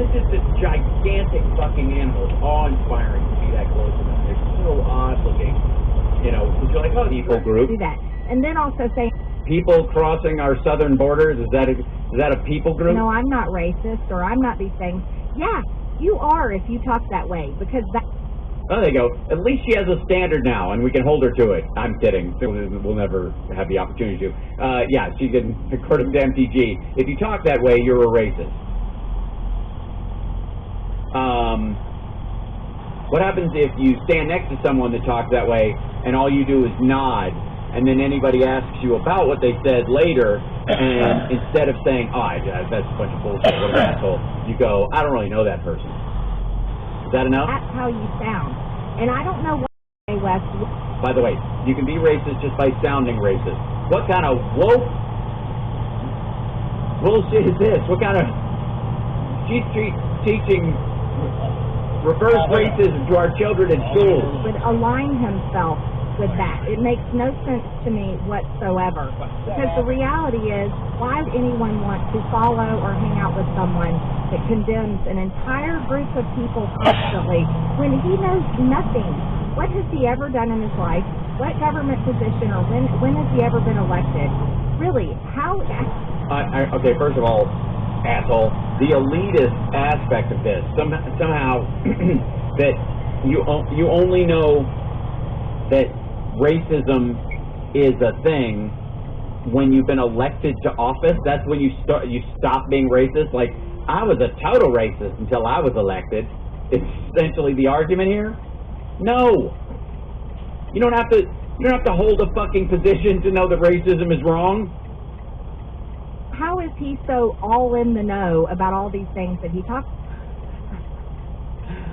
is just a gigantic fucking animal. It's awe-inspiring to be that close to them. They're so odd-looking. You know, you're like, oh, people group. Do that. And then also say... People crossing our southern borders, is that a people group? No, I'm not racist, or I'm not these things. Yeah, you are if you talk that way, because that... Oh, there you go. At least she has a standard now, and we can hold her to it. I'm kidding. We'll never have the opportunity to. Yeah, she can, according to MTG, if you talk that way, you're a racist. What happens if you stand next to someone that talks that way, and all you do is nod, and then anybody asks you about what they said later, and instead of saying, oh, that's a bunch of bullshit, what an asshole, you go, I don't really know that person. Is that enough? That's how you sound. And I don't know why, Wes. By the way, you can be racist just by sounding racist. What kind of woke bullshit is this? What kind of... She's teaching reverse racism to our children in schools. Would align himself with that. It makes no sense to me whatsoever. Because the reality is, why would anyone want to follow or hang out with someone that condemns an entire group of people constantly when he knows nothing? What has he ever done in his life? What government position, or when has he ever been elected? Really, how... Okay, first of all, asshole, the elitist aspect of this, somehow that you only know that racism is a thing when you've been elected to office. That's when you stop being racist. Like, I was a total racist until I was elected. It's essentially the argument here. No, you don't have to hold a fucking position to know that racism is wrong. How is he so all in the know about all these things that he talks?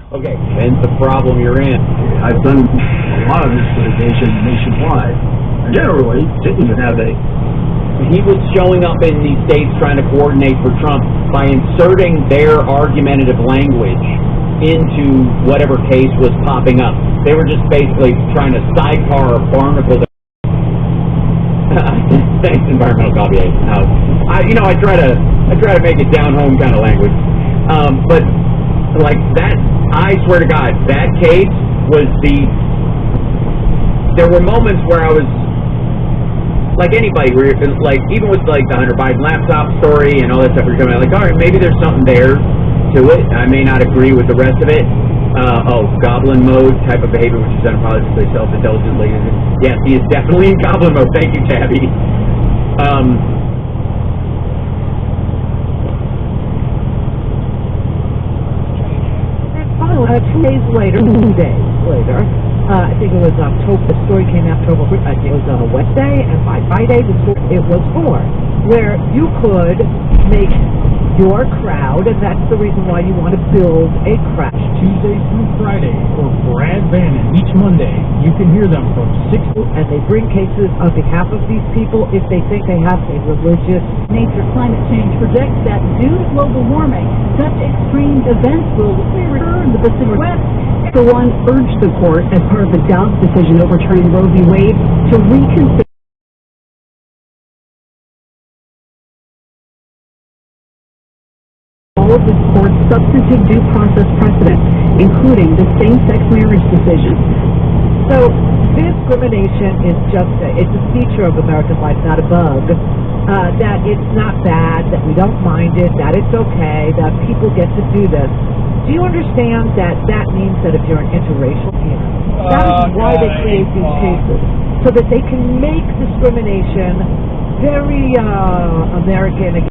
Okay, then the problem you're in. I've done a lot of this litigation nationwide. Generally, didn't even have a... He was showing up in these states trying to coordinate for Trump by inserting their argumentative language into whatever case was popping up. They were just basically trying to sidecar or barnacle. Thanks, environmental copy. I try to make it down home kind of language, but like that. I swear to God, that case was there were moments where I was, like anybody, where like, even with like the Hunter Biden laptop story and all that stuff, we're coming like, all right, maybe there's something there to it. I may not agree with the rest of it. Goblin mode type of behavior, which is done politically, self-indulgently. Yes, he is definitely in goblin mode. Thank you, Tabby. 2 days later, I think it was October, the story came out October, I think it was on a Wednesday, and by Friday it was born, where you could make your crowd, and that's the reason why you want to build a crowd. Tuesday through Friday for Brad Bannon. Each Monday, you can hear them from 6. And they bring cases on behalf of these people if they think they have a religious... Nature climate change projects that due to global warming, such extreme events will recur in the Pacific West. For one, urged the court, as part of the Dobbs decision overturning Roe v. Wade, to reconsider all of the court's substantive due process precedents, including the same-sex marriage decision. So, discrimination is just it's a feature of American life, not a bug. That it's not bad, that we don't mind it, that it's okay, that people get to do this. Do you understand that that means that if you're an interracial parent, that is why they create these cases, so that they can make discrimination very American.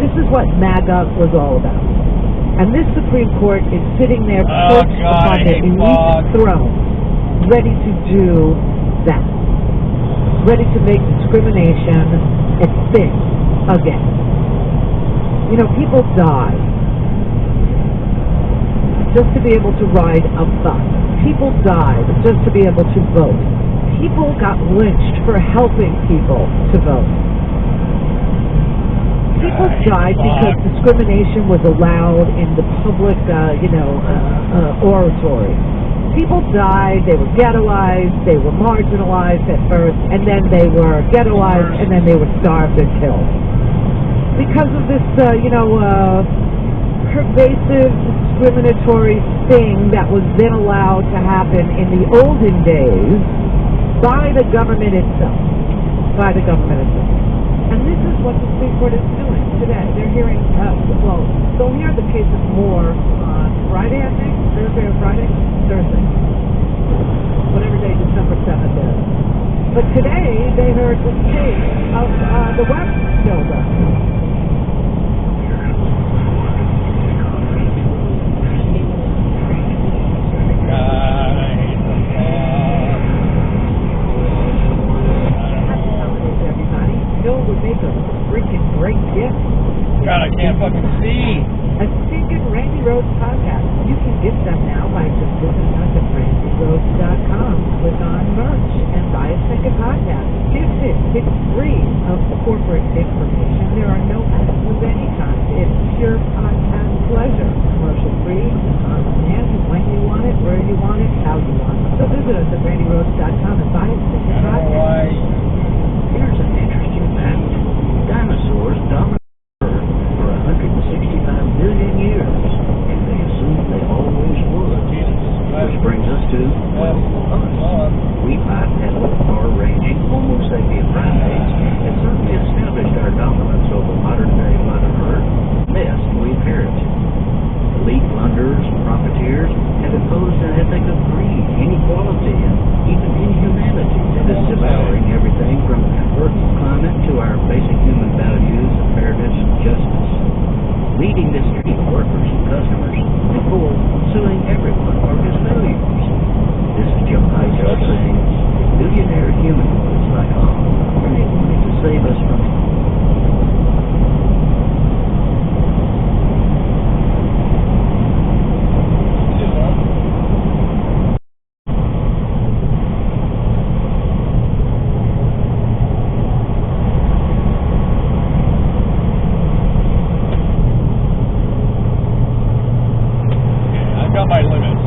This is what MAGA was all about. And this Supreme Court is sitting there perched upon their elite throne, ready to do that. Ready to make discrimination a thing again. You know, people die just to be able to ride a bus. People died just to be able to vote. People got lynched for helping people to vote. People died because discrimination was allowed in the public, oratory. People died, they were ghettoized, they were marginalized at first, and then they were ghettoized, and then they were starved and killed. Because of this, pervasive discriminatory thing that was then allowed to happen in the olden days by the government itself. And this is what the Supreme Court is doing today. They're hearing, they'll hear the case of Moore on Friday, I think, Thursday or Friday? Thursday. Whatever day December 7th is. But today, they heard this case of the West builder. Great gift. God, I can't fucking see. A Stinkin' Randy Rhodes podcast. You can get them now by just visiting us at randyrhodes.com. Click on merch and buy a Stinkin' podcast. Gift it. It's free of corporate information. There are no ads of any kind. It's pure podcast pleasure. Commercial free, on demand, when you want it, where you want it, how you want it. So visit us at randyrhodes.com and buy a Stinkin' podcast. Here's an interesting fact. Dinosaurs dominated Earth for 165 million years, and they assumed they always would. Which brings us to, us. We might have far-ranging Homo sapien primates that certainly established our dominance over modern-day Mother Earth, mess we inherited. Elite plunderers and profiteers have imposed an ethic of greed, inequality, and even inhumanity that is devouring everything from Earth's climate to our basic human values of fairness and justice, leading this stream of workers and customers before suing everyone for his failures. This is Jim Hyde saying, billionairehumanwoods.com, really wanting to save us from my limits.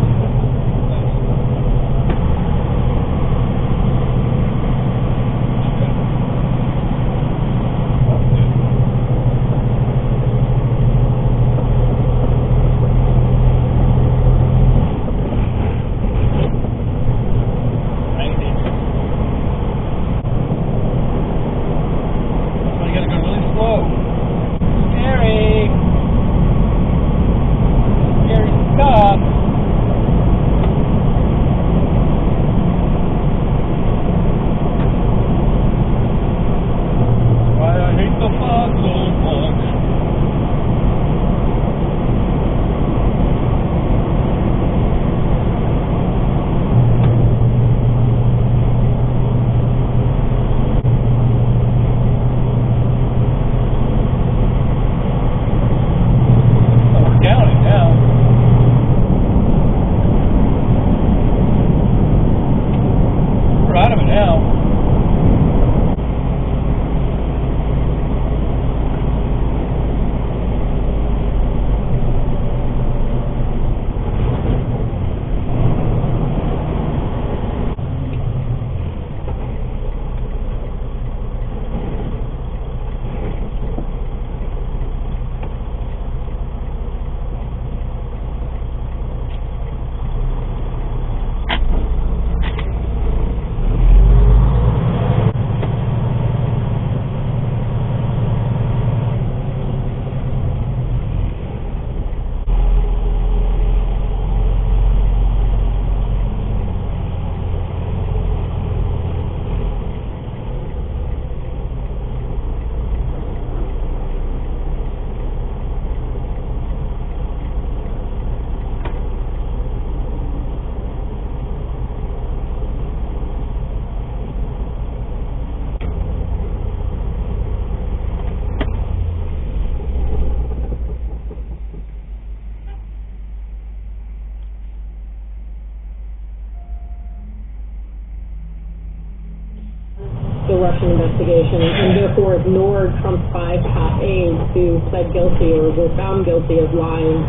the Russian investigation and therefore ignored Trump's 5 top aides who pled guilty or were found guilty of lying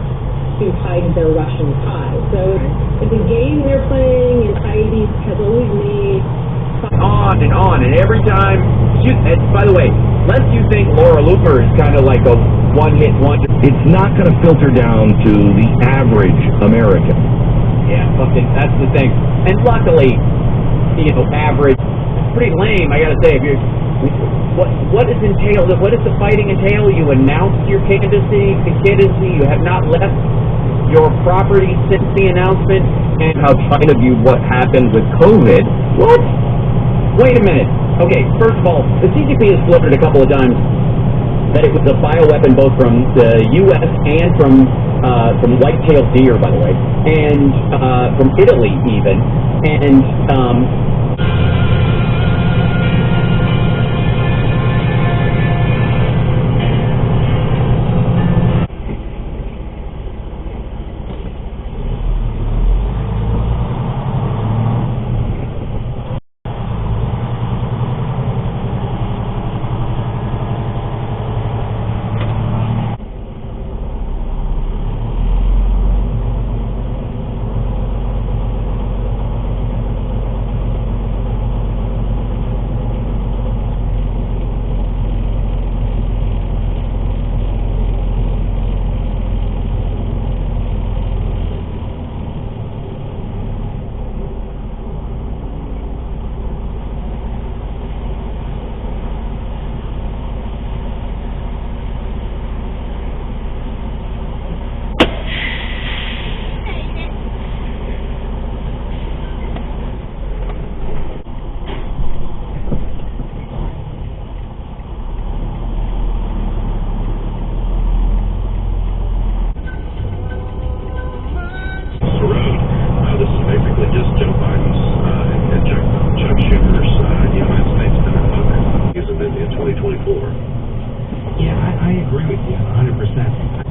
to hide their Russian ties. So it's a game they're playing, and Saeed has always made on, and every time, and by the way, lest you think Laura Luper is kind of like a one-hit wonder. It's not going to filter down to the average American. Yeah, fucking, that's the thing. And luckily, you know, average, it's pretty lame, I gotta say. If you're, what is entailed? What does the fighting entail? You announced your candidacy. You have not left your property since the announcement. And how China viewed what happened with COVID. What? Wait a minute. Okay, first of all, the CCP has floated a couple of times that it was a bioweapon both from the U.S. and from white-tailed deer, by the way, and from Italy even, and Yeah, I agree with you 100%.